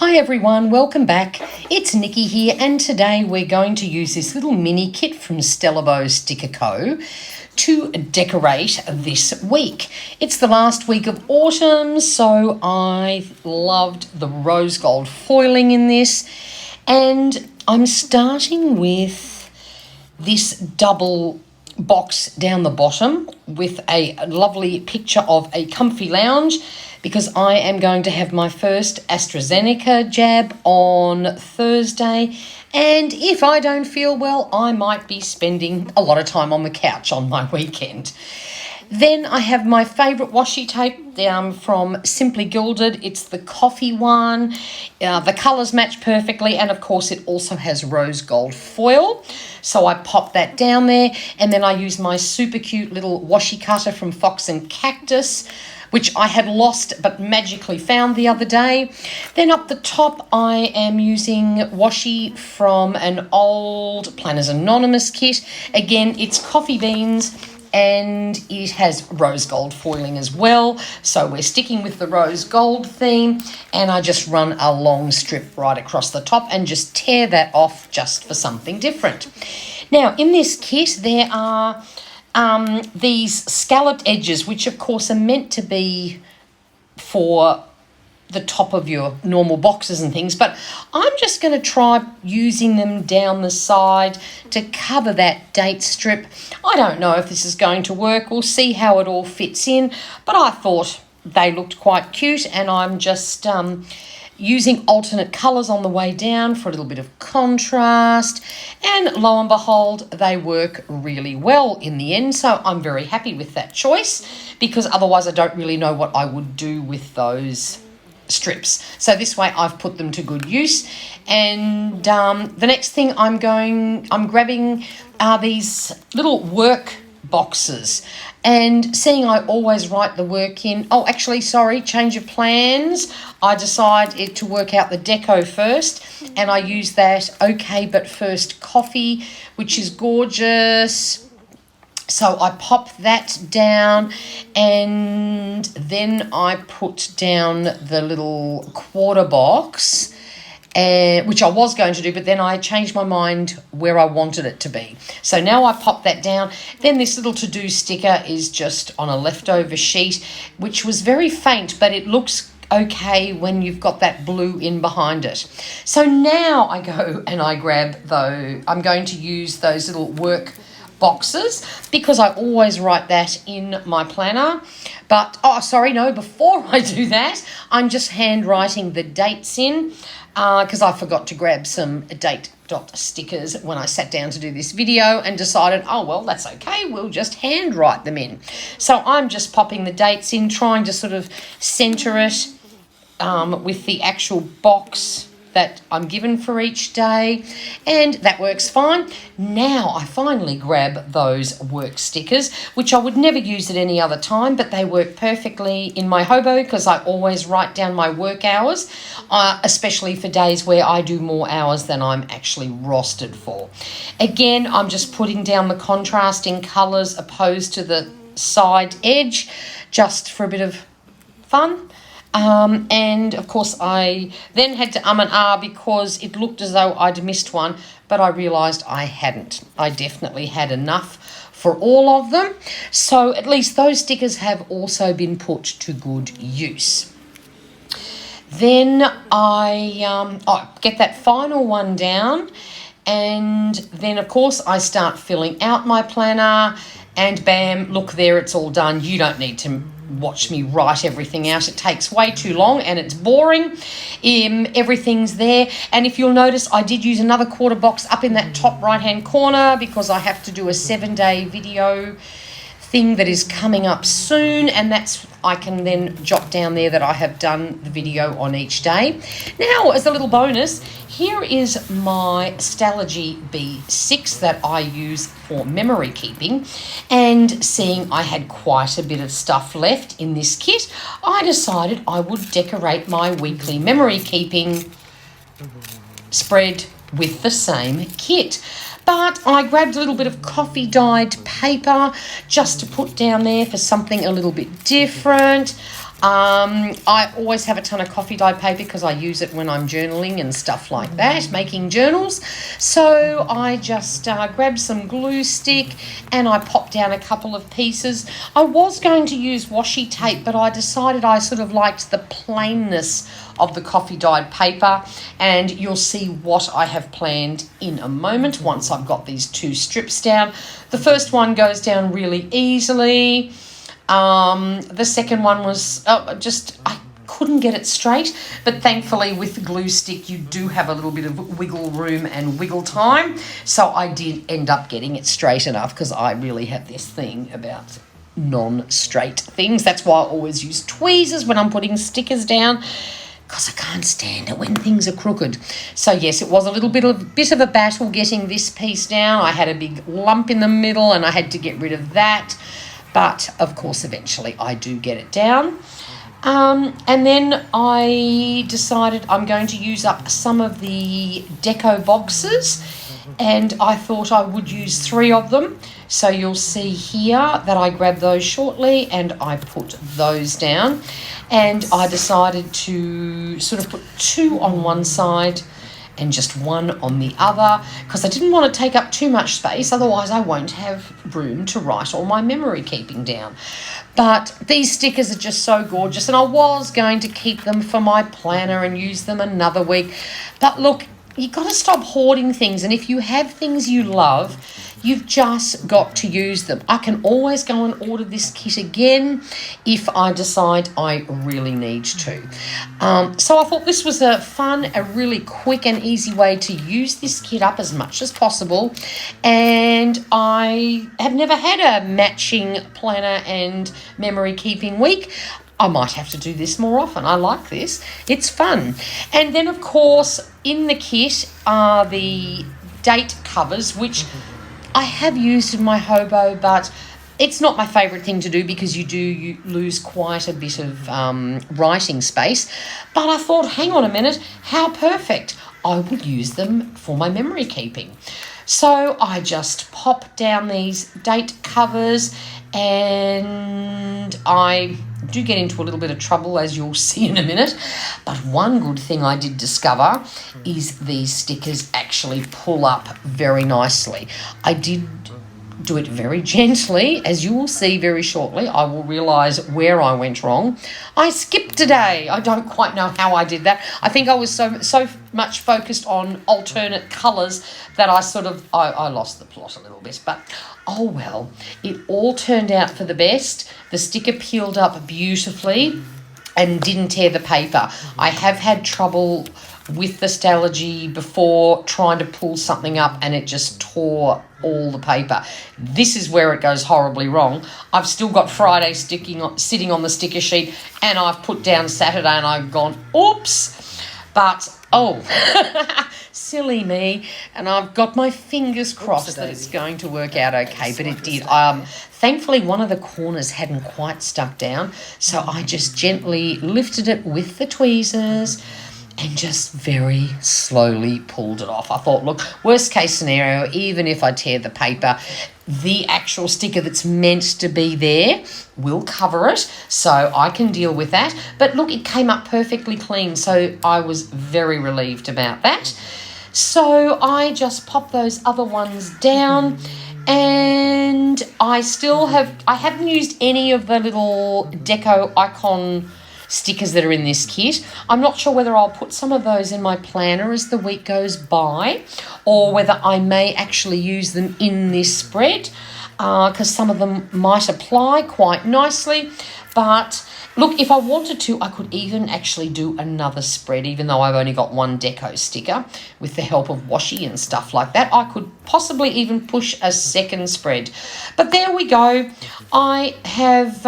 Hi everyone, welcome back. It's Nikki here, and today we're going to use this little mini kit from Stellabo Sticker Co. to decorate this week. It's the last week of autumn, so I loved the rose gold foiling in this, and I'm starting with this double box down the bottom with a lovely picture of a comfy lounge, because I am going to have my first AstraZeneca jab on Thursday, and if I don't feel well, I might be spending a lot of time on the couch on my weekend. Then I have my favourite washi tape from Simply Gilded. It's the coffee one. The colours match perfectly, and of course it also has rose gold foil. So I pop that down there, and then I use my super cute little washi cutter from Fox and Cactus, which I had lost but magically found the other day. Then up the top, I am using washi from an old Planners Anonymous kit. Again, it's coffee beans, and it has rose gold foiling as well. So we're sticking with the rose gold theme, and I just run a long strip right across the top and just tear that off just for something different. Now, in this kit, there are these scalloped edges, which of course are meant to be for the top of your normal boxes and things, but I'm just going to try using them down the side to cover that date strip. I don't know if this is going to work. We'll see how it all fits in, but I thought they looked quite cute, and I'm just using alternate colours on the way down for a little bit of contrast, and lo and behold, they work really well in the end, so I'm very happy with that choice, because otherwise I don't really know what I would do with those strips. So this way I've put them to good use. And the next thing I'm grabbing are these little work boxes, and seeing I always write the work in. Oh, actually, sorry, change of plans. I decided to work out the deco first, and I use that Okay But First coffee, which is gorgeous. So I pop that down, and then I put down the little quarter box, which I was going to do, but then I changed my mind where I wanted it to be. So now I pop that down. Then this little to-do sticker is just on a leftover sheet, which was very faint, but it looks okay when you've got that blue in behind it. So now I go and I grab I'm going to use those little work boxes, because I always write that in my planner. But, before I do that, I'm just handwriting the dates in, because I forgot to grab some date dot stickers when I sat down to do this video, and decided, oh, well, that's okay, we'll just handwrite them in. So I'm just popping the dates in, trying to sort of centre it with the actual box that I'm given for each day, and that works fine. Now I finally grab those work stickers, which I would never use at any other time, but they work perfectly in my hobo, because I always write down my work hours, especially for days where I do more hours than I'm actually rostered for. Again, I'm just putting down the contrasting colours opposed to the side edge, just for a bit of fun. And of course I then had to and ah, because it looked as though I'd missed one, but I realised I hadn't. I definitely had enough for all of them. So at least those stickers have also been put to good use. Then I get that final one down, and then of course I start filling out my planner, and bam, look there, it's all done. You don't need to watch me write everything out. It takes way too long and it's boring. Everything's there, and if you'll notice, I did use another quarter box up in that top right hand corner, because I have to do a 7-day video thing that is coming up soon, and I can then jot down there that I have done the video on each day. Now, as a little bonus, here is my Stalogy B6 that I use for memory keeping, and seeing I had quite a bit of stuff left in this kit, I decided I would decorate my weekly memory keeping spread with the same kit. But I grabbed a little bit of coffee dyed paper just to put down there for something a little bit different. I always have a ton of coffee dye paper because I use it when I'm journaling and stuff like that, making journals. So I just grabbed some glue stick and I popped down a couple of pieces. I was going to use washi tape, but I decided I sort of liked the plainness of the coffee dyed paper, and you'll see what I have planned in a moment once I've got these two strips down. The first one goes down really easily. The second one was I couldn't get it straight, but thankfully with the glue stick you do have a little bit of wiggle room and wiggle time, so I did end up getting it straight enough because I really have this thing about non-straight things. That's why I always use tweezers when I'm putting stickers down, because I can't stand it when things are crooked. So yes, it was a bit of a battle getting this piece down. I had a big lump in the middle and I had to get rid of that. But, of course, eventually I do get it down. And then I decided I'm going to use up some of the deco boxes, and I thought I would use 3 of them. So you'll see here that I grabbed those shortly and I put those down. And I decided to sort of put 2 on one side and just 1 on the other, because I didn't want to take up too much space, otherwise I won't have room to write all my memory keeping down. But these stickers are just so gorgeous, and I was going to keep them for my planner and use them another week. But look, you've got to stop hoarding things, and if you have things you love, you've just got to use them. I can always go and order this kit again if I decide I really need to. So I thought this was a really quick and easy way to use this kit up as much as possible. And I have never had a matching planner and memory keeping week. I might have to do this more often. I like this. It's fun. And then, of course, in the kit are the date covers, which I have used in my hobo, but it's not my favourite thing to do because you lose quite a bit of writing space. But I thought, hang on a minute, how perfect. I will use them for my memory keeping. So I just pop down these date covers, and I do get into a little bit of trouble, as you'll see in a minute. But one good thing I did discover is these stickers actually pull up very nicely. I did do it very gently, as you will see very shortly. I will realise where I went wrong. I skipped a day. I don't quite know how I did that. I think I was so much focused on alternate colours that I lost the plot a little bit. But oh well, it all turned out for the best. The sticker peeled up beautifully and didn't tear the paper. I have had trouble with the Stalogy before trying to pull something up and it just tore all the paper. This is where it goes horribly wrong. I've still got Friday sitting on the sticker sheet, and I've put down Saturday and I've gone, oops. But, silly me. And I've got my fingers crossed that it's going to work out okay, but it did. Thankfully, one of the corners hadn't quite stuck down, so I just gently lifted it with the tweezers and just very slowly pulled it off. I thought, look, worst case scenario, even if I tear the paper, the actual sticker that's meant to be there will cover it, so I can deal with that. But look, it came up perfectly clean, so I was very relieved about that. So I just popped those other ones down, and I haven't used any of the little deco icon stickers that are in this kit. I'm not sure whether I'll put some of those in my planner as the week goes by, or whether I may actually use them in this spread, because some of them might apply quite nicely. But look, if I wanted to, I could even actually do another spread, even though I've only got one deco sticker. With the help of washi and stuff like that, I could possibly even push a second spread. But there we go. I have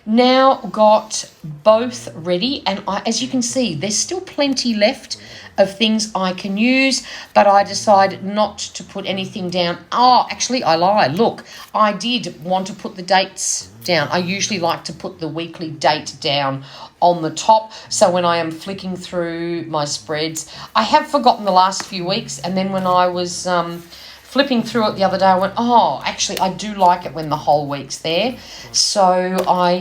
now got both ready, and as you can see, there's still plenty left of things I can use, but I decided not to put anything down. Actually, I lie. Look, I did want to put the dates down. I usually like to put the weekly date down on the top, so when I am flicking through my spreads, I have forgotten the last few weeks, and then when I was flipping through it the other day, I went, oh, actually, I do like it when the whole week's there. So I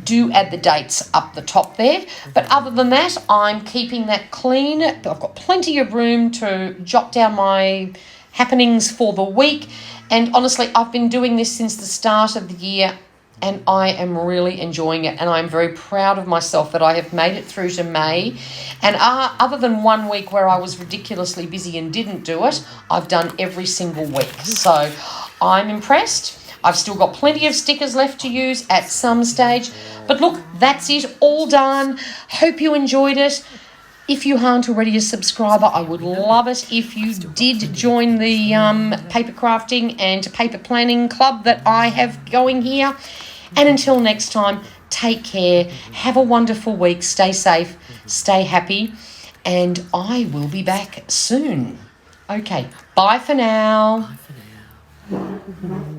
do add the dates up the top there. But other than that, I'm keeping that clean. I've got plenty of room to jot down my happenings for the week. And honestly, I've been doing this since the start of the year, and I am really enjoying it, and I'm very proud of myself that I have made it through to May. And other than 1 week where I was ridiculously busy and didn't do it, I've done every single week. So I'm impressed. I've still got plenty of stickers left to use at some stage. But look, that's it, all done. Hope you enjoyed it. If you aren't already a subscriber, I would love it if you did join the paper crafting and paper planning club that I have going here. And until next time, take care, have a wonderful week, stay safe, stay happy, and I will be back soon. Okay, bye for now. Bye for now.